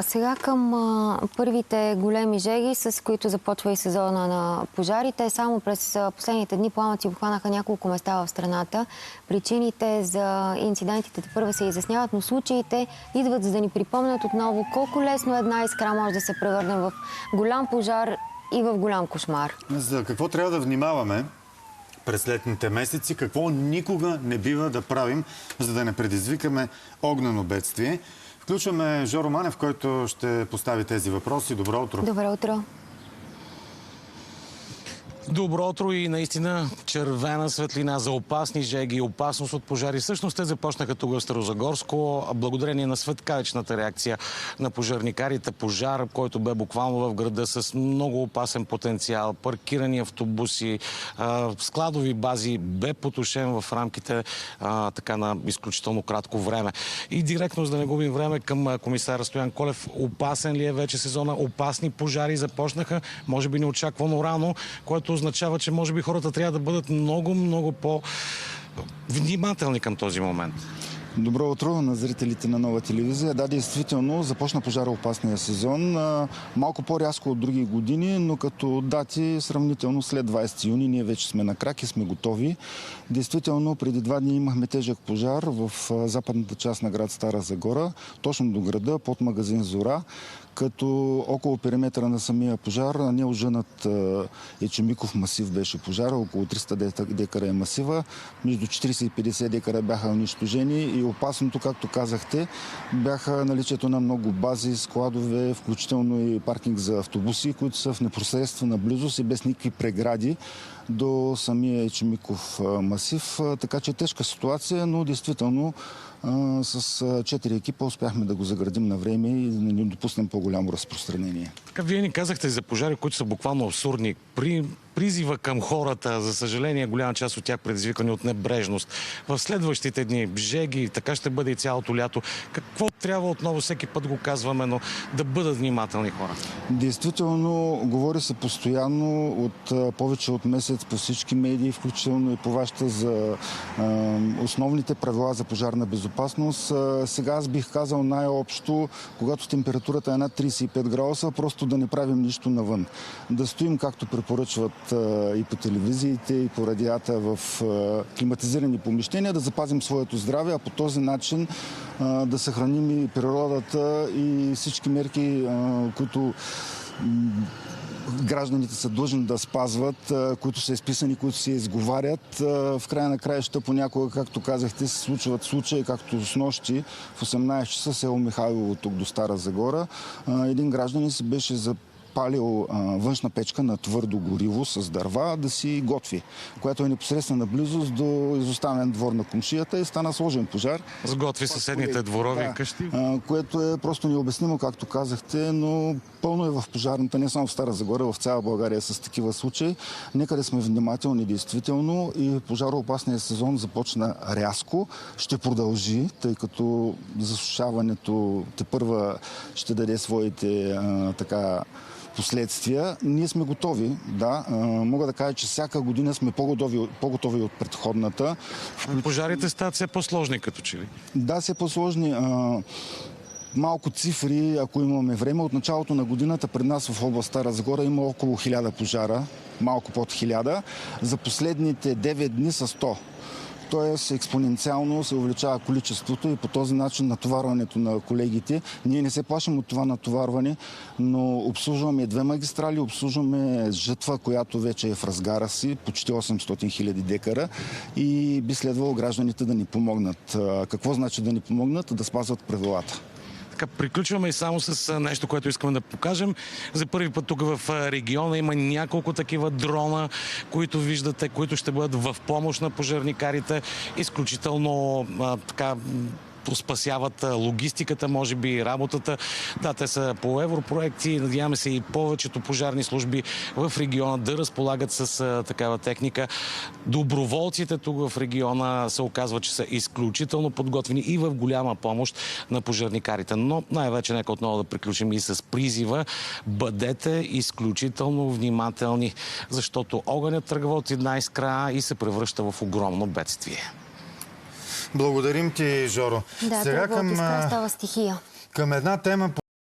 Сега към първите големи жеги, с които започва и сезона на пожарите. Само през последните дни пламъци обхванаха няколко места в страната. Причините за инцидентите първо се изясняват, но случаите идват, за да ни припомнят отново колко лесно една искра може да се превърне в голям пожар и в голям кошмар. За какво трябва да внимаваме през летните месеци, какво никога не бива да правим, за да не предизвикаме огнено бедствие. Включваме Жоро Манев, който ще постави тези въпроси. Добро утро! Добро утро! Добро утро и наистина червена светлина за опасни жеги и опасност от пожари. Всъщност те започнаха тук в Старозагорско, благодарение на светкавичната реакция на пожарникарите. Пожар, който бе буквално в града с много опасен потенциал, паркирани автобуси, складови бази, бе потушен в рамките така на изключително кратко време. И директно, за да не губим време, към комисар Стоян Колев, опасен ли е вече сезона? Опасни пожари започнаха, може би неочаквано рано, което означава, че може би хората трябва да бъдат много по-внимателни към този момент. Добро утро на зрителите на Нова телевизия. Да, действително, започна пожароопасния сезон. Малко по-рязко от други години, но като дати сравнително след 20 юни ние вече сме на крак и сме готови. Действително, преди 2 дни имахме тежък пожар в западната част на град Стара Загора, точно до града, под магазин Зора, като около периметъра на самия пожар неожънат Ечемиков масив беше пожар, около 300 декара е масива, между 40 и 50 декара бяха унищожени и опасното, както казахте, бяха наличието на много бази, складове, включително и паркинг за автобуси, които са в непосредствена близост и без никакви прегради до самия Ечемиков масив. Така че тежка ситуация, но действително с 4 екипа успяхме да го заградим на време и да не допуснем по-голямо разпространение. Така, вие ни казахте за пожари, които са буквално абсурдни. При призива към хората, за съжаление, голяма част от тях предизвикани от небрежност. В следващите дни, жеги, така ще бъде и цялото лято. Какво трябва отново, всеки път го казваме, но да бъдат внимателни хора? Действително, говори се постоянно от повече от месец по всички медии, включително и по вашата, за основните правила за пожарна безопасност. Сега аз бих казал най-общо, когато температурата е над 35 градуса, просто да не правим нищо навън. Да стоим, както препоръчват и по телевизиите, и по радиата в климатизирани помещения, да запазим своето здраве, а по този начин да съхраним и природата и всички мерки, които гражданите са длъжни да спазват, които са изписани, които се изговарят. В края на краища понякога, както казахте, се случват случаи, както с нощи в 18 часа село Михайлово, тук до Стара Загора. Един гражданин си беше запалил външна печка на твърдо гориво с дърва да си готви, която е непосредствена близост до изоставен двор на комшията и стана сложен пожар. Сготви съседните дворови къщи. Което е просто необяснимо, както казахте, но пълно е в пожарната, не само в Стара Загора, в цяла България с такива случаи. Нека да сме внимателни действително и пожароопасният сезон започна рязко. Ще продължи, тъй като засушаването тепърва ще даде своите последствия. Ние сме готови, да. Мога да кажа, че всяка година сме по-готови от предходната. Пожарите стават все по-сложни, като че ли? Да, все по-сложни. Малко цифри, ако имаме време. От началото на годината пред нас в област Стара Загора има около 1000 пожара, малко под 1000. За последните 9 дни са 100. Тоест експоненциално се увеличава количеството и по този начин натоварването на колегите. Ние не се плашим от това натоварване, но обслужваме 2 магистрали, обслужваме жътва, която вече е в разгара си, почти 800 000 декара и би следвало гражданите да ни помогнат. Какво значи да ни помогнат? Да спазват правилата. Така, приключваме и само с нещо, което искаме да покажем. За първи път тук в региона има няколко такива дрона, които виждате, които ще бъдат в помощ на пожарникарите. Изключително спасяват логистиката, може би работата. Да, те са по европроекти. Надяваме се и повечето пожарни служби в региона да разполагат с такава техника. Доброволците тук в региона се оказва, че са изключително подготвени и в голяма помощ на пожарникарите. Но най-вече нека отново да приключим и с призива. Бъдете изключително внимателни, защото огънят тръгва от една искра и се превръща в огромно бедствие. Благодарим ти, Жоро. Да, сега става стихия. към една тема,